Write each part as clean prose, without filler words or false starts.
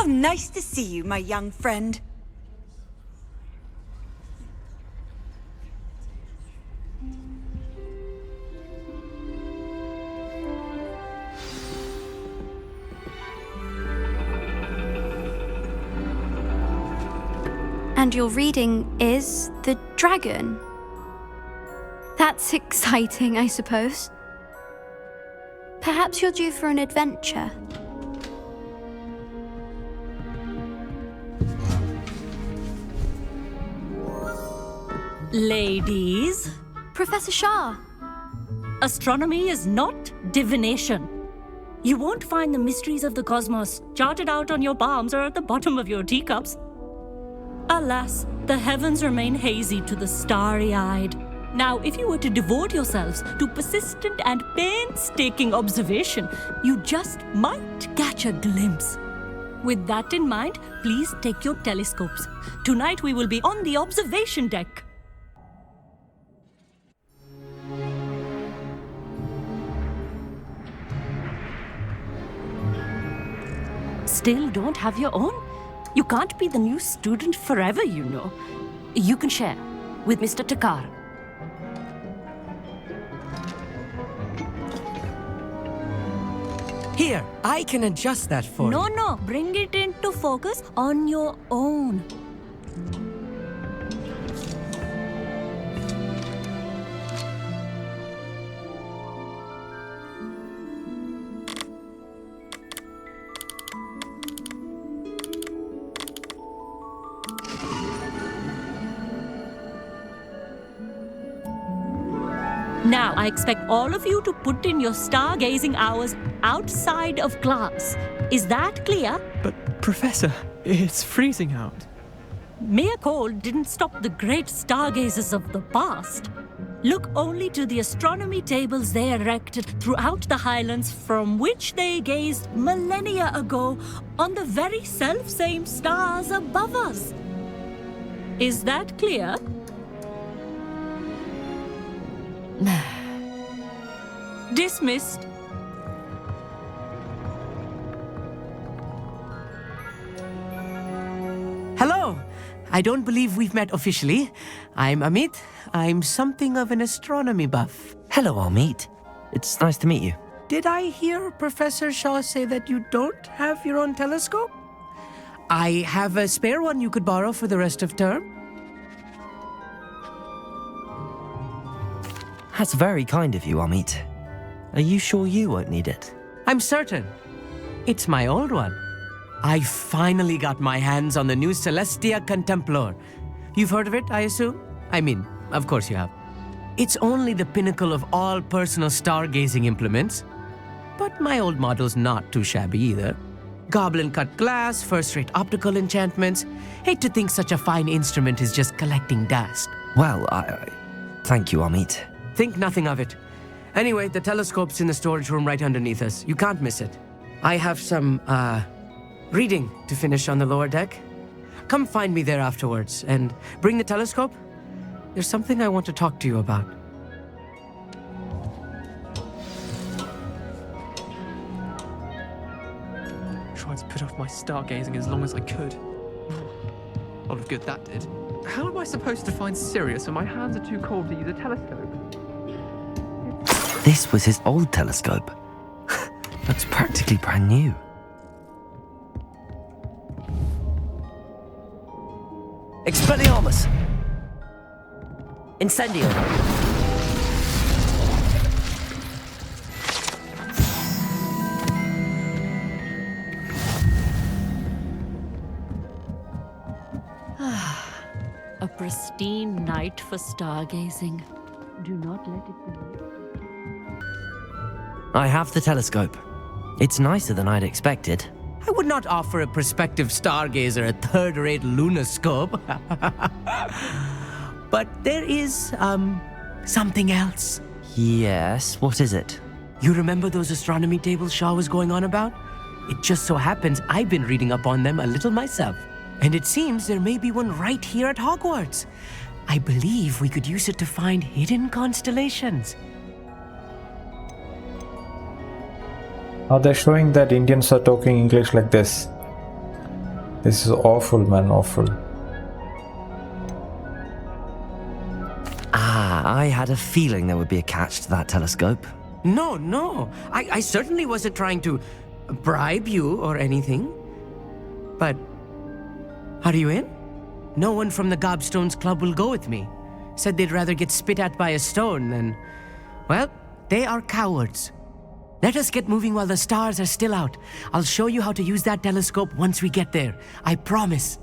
How nice to see you, my young friend. And your reading is The Dragon. That's exciting, I suppose. Perhaps you're due for an adventure. Ladies, Professor Shah. astronomy is not divination. You won't find the mysteries of the cosmos charted out on your palms or at the bottom of your teacups. Alas, the heavens remain hazy to the starry-eyed. Now, if you were to devote yourselves to persistent and painstaking observation, you just might catch a glimpse. With that in mind, please take your telescopes. Tonight we will be on the observation deck. Still don't have your own? You can't be the new student forever, you know. You can share with Mr. Takar. Here, I can adjust that for you. No, bring it into focus on your own. Now, I expect all of you to put in your stargazing hours outside of class. Is that clear? But, Professor, it's freezing out. Mere cold didn't stop the great stargazers of the past. Look only to the astronomy tables they erected throughout the highlands from which they gazed millennia ago on the very self-same stars above us. Is that clear? Dismissed. Hello! I don't believe we've met officially. I'm Amit. I'm something of an astronomy buff. Hello, Amit. It's nice to meet you. Did I hear Professor Shaw say that you don't have your own telescope? I have a spare one you could borrow for the rest of term. That's very kind of you, Amit. Are you sure you won't need it? I'm certain. It's my old one. I finally got my hands on the new Celestia Contemplar. You've heard of it, I assume? I mean, of course you have. It's only the pinnacle of all personal stargazing implements. But my old model's not too shabby either. Goblin-cut glass, first-rate optical enchantments. Hate to think such a fine instrument is just collecting dust. Well, thank you, Amit. Think nothing of it. Anyway, the telescope's in the storage room right underneath us. You can't miss it. I have some, reading to finish on the lower deck. Come find me there afterwards, and bring the telescope. There's something I want to talk to you about. Tried to put off my stargazing as long as I could. A lot of good that did. How am I supposed to find Sirius when my hands are too cold to use a telescope? This was his old telescope. Looks practically brand new. Expelliarmus! Incendio! A pristine night for stargazing. Do not let it be. I have the telescope. It's nicer than I'd expected. I would not offer a prospective stargazer a third-rate lunoscope. But there is, something else. Yes, what is it? You remember those astronomy tables Shaw was going on about? It just so happens I've been reading up on them a little myself. And it seems there may be one right here at Hogwarts. I believe we could use it to find hidden constellations. Are they showing that Indians are talking English like this? This is awful, man, awful. I had a feeling there would be a catch to that telescope. No. I certainly wasn't trying to bribe you or anything. But are you in? No one from the Gobstones Club will go with me. Said they'd rather get spit at by a stone than... Well, they are cowards. Let us get moving while the stars are still out. I'll show you how to use that telescope once we get there. I promise.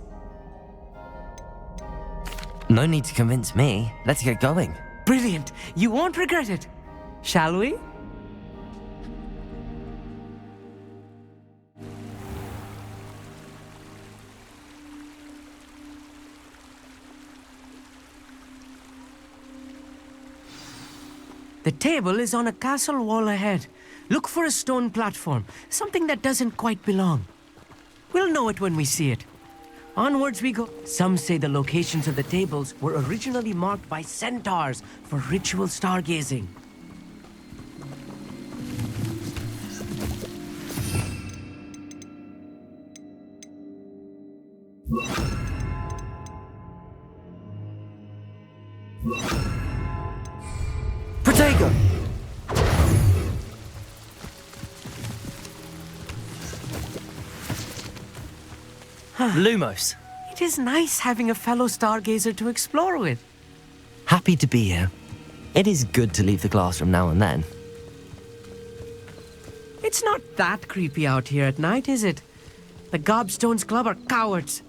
No need to convince me. Let's get going. Brilliant. You won't regret it. Shall we? The table is on a castle wall ahead. Look for a stone platform, something that doesn't quite belong. We'll know it when we see it. Onwards we go. Some say the locations of the tables were originally marked by centaurs for ritual stargazing. Protego! Lumos. It is nice having a fellow stargazer to explore with. Happy to be here. It is good to leave the classroom now and then. It's not that creepy out here at night, is it? The Gobstones Club are cowards.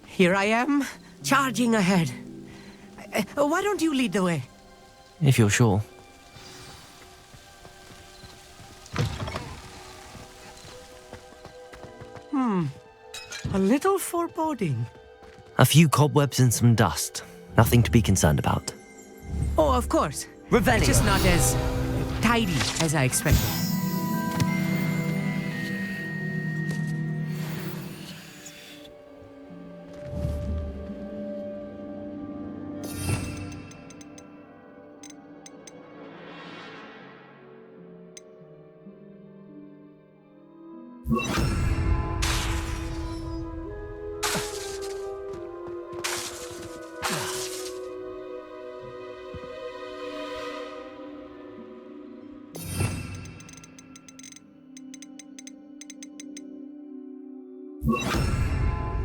Here I am, charging ahead. Why don't you lead the way? If you're sure. A little foreboding. A few cobwebs and some dust. Nothing to be concerned about. Oh, of course. Revelio. It's just not as tidy as I expected.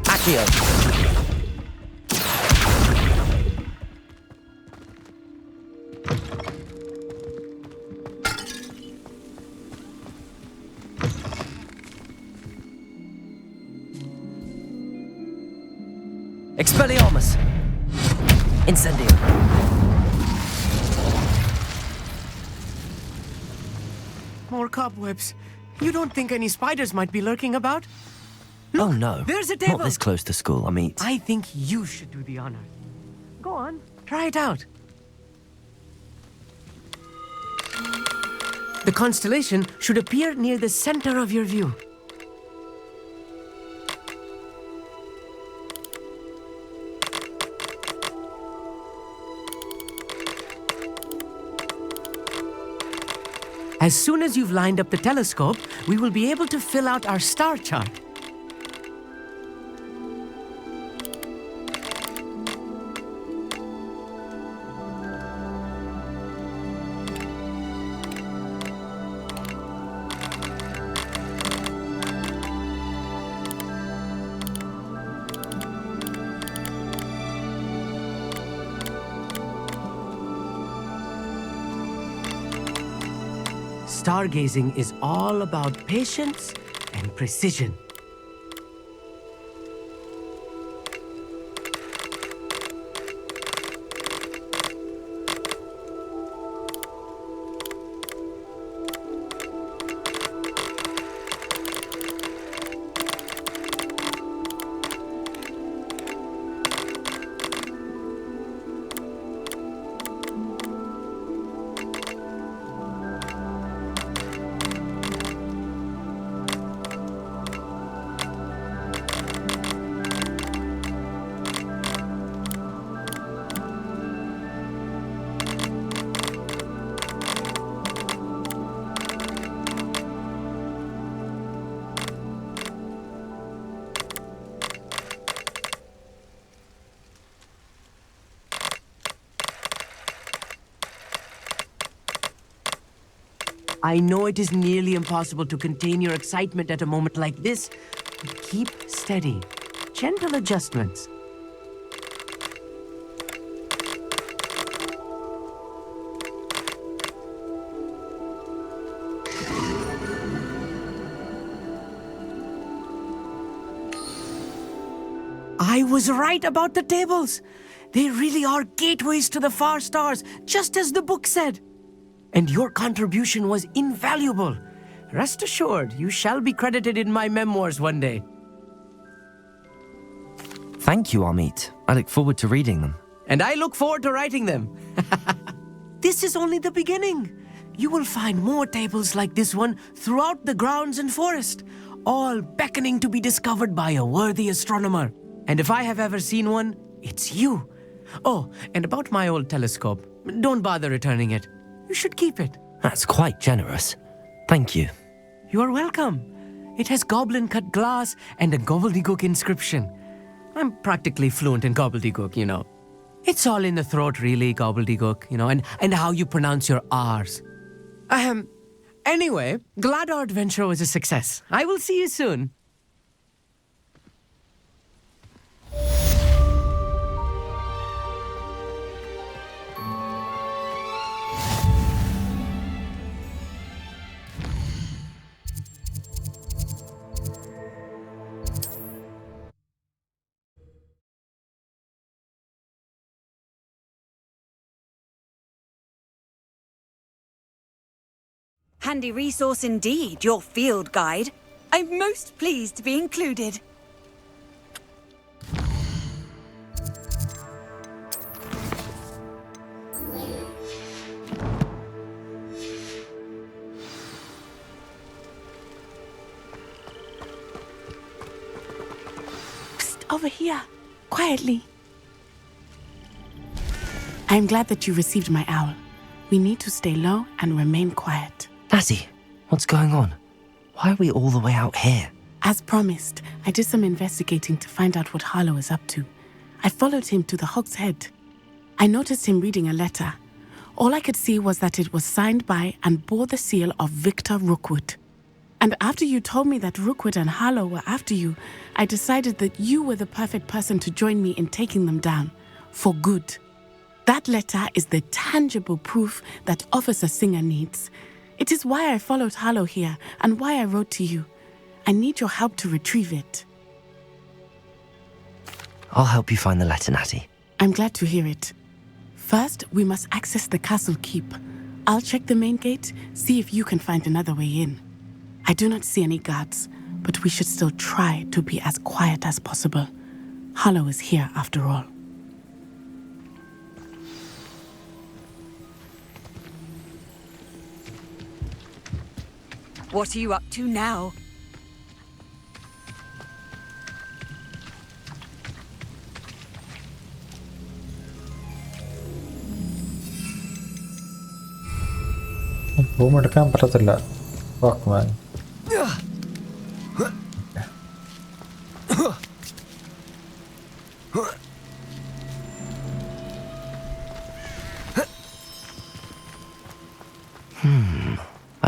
Accio. Expelliarmus. Incendio. More cobwebs. You don't think any spiders might be lurking about? Oh no. There's a table. Not this close to school, I mean. I think you should do the honor. Go on, try it out. The constellation should appear near the center of your view. As soon as you've lined up the telescope, we will be able to fill out our star chart. Stargazing is all about patience and precision. I know it is nearly impossible to contain your excitement at a moment like this, but keep steady. Gentle adjustments. I was right about the tables. They really are gateways to the far stars, just as the book said. And your contribution was invaluable. Rest assured, you shall be credited in my memoirs one day. Thank you, Amit. I look forward to reading them. And I look forward to writing them. This is only the beginning. You will find more tables like this one throughout the grounds and forest, all beckoning to be discovered by a worthy astronomer. And if I have ever seen one, it's you. Oh, and about my old telescope, don't bother returning it. You should keep it. That's quite generous. Thank you. You're welcome. It has goblin-cut glass and a gobbledygook inscription. I'm practically fluent in gobbledygook, you know. It's all in the throat, really, gobbledygook, you know, and how you pronounce your R's. Anyway, glad our adventure was a success. I will see you soon. Handy resource indeed, your field guide. I'm most pleased to be included. Psst, over here. Quietly. I'm glad that you received my owl. We need to stay low and remain quiet. Natsai, what's going on? Why are we all the way out here? As promised, I did some investigating to find out what Harlow is up to. I followed him to the Hog's Head. I noticed him reading a letter. All I could see was that it was signed by and bore the seal of Victor Rookwood. And after you told me that Rookwood and Harlow were after you, I decided that you were the perfect person to join me in taking them down. For good. That letter is the tangible proof that Officer Singer needs. It is why I followed Harlow here and why I wrote to you. I need your help to retrieve it. I'll help you find the letter, Natsai. I'm glad to hear it. First, we must access the castle keep. I'll check the main gate, see if you can find another way in. I do not see any guards, but we should still try to be as quiet as possible. Harlow is here after all. What are you up to now? Room എടുക്കാൻ പറ്റത്തില്ല. Fuck man.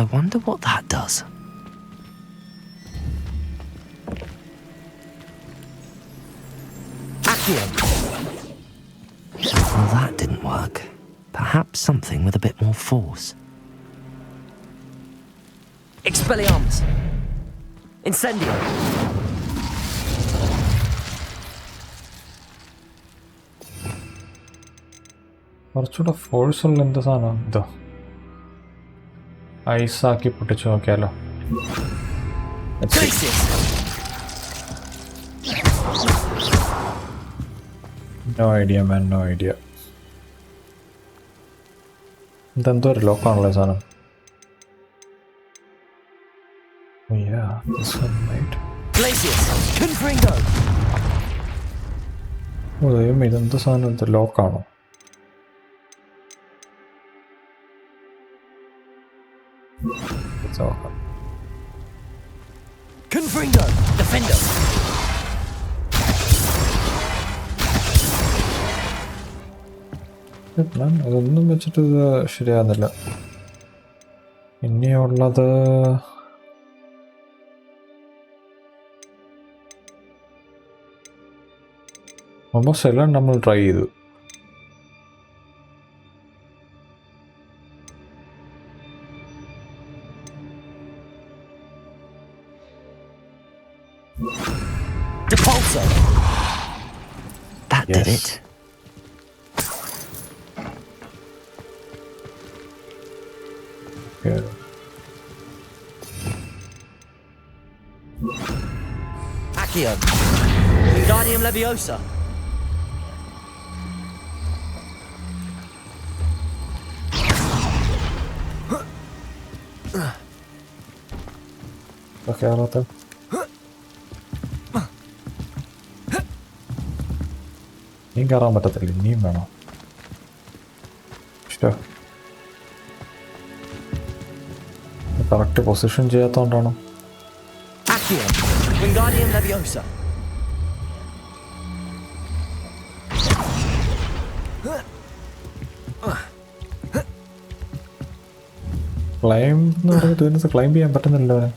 I wonder what that does. Accio. Well, that didn't work. Perhaps something with a bit more force. Expelliarmus. Incendio. കുറച്ചുകൂടെ ഫോഴ്സുള്ള എന്ത് സാധനം ഇതോ ഐസാക്കി പൊട്ടിച്ചു നോക്കിയാലോ no idea man no idea ഇതെന്തോ ഒരു ലോക്കാണല്ലോ സാധനം yeah this one might ഓ ദൈവമേ ഇതെന്തോ സാധനം ഇത് ലോക്കാണോ നോക്കാം Confringo, Defender. അതൊന്നും വെച്ചിട്ട് ഇത് ശരിയാകുന്നില്ല ഇനിയുള്ളത് ഓൾമോസ്റ്റ് എല്ലാം നമ്മൾ ട്രൈ ചെയ്തു. Depulso. That did Yes. it. Okay. Accio. Wingardium Leviosa. Okay ആറാത്ത ഇനിയും കയറാൻ പറ്റത്തില്ല, ഇനിയും വേണം. ഇഷ്ടോ കറക്റ്റ് പൊസിഷൻ ചെയ്യാത്തോണ്ടാണോ? Accio. Wingardium Leviosa. ക്ലൈം എന്ന് പറയുന്നത് ഇതിനകത്ത് ക്ലൈം ചെയ്യാൻ പറ്റുന്നില്ല അവന്.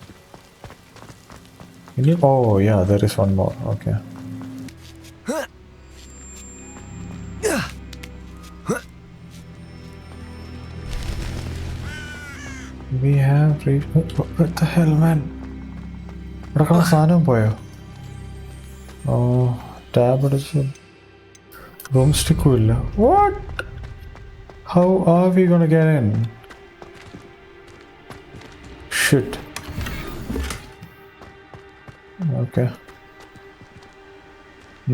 ഇനി oh yeah there is one more. Okay we have reached. What the hell man? ഇവിടെ കാണാൻ സാധനം പോയോ? ഓ ടാബ് അടിച്ച് റൂം സ്റ്റിക്കും ഇല്ല. What? How are V gonna get in? Shit. Okay.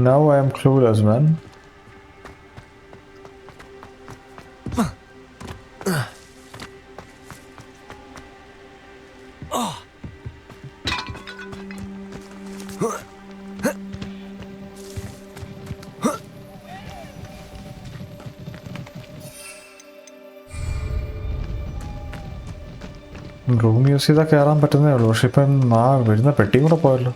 Now I am clueless, man. Room use ചെയ്താൽ കയറാൻ പറ്റുന്നേ ഉള്ളൂ. പക്ഷെ ഇപ്പം ആ വരുന്ന പെട്ടിയും കൂടെ പോയല്ലോ.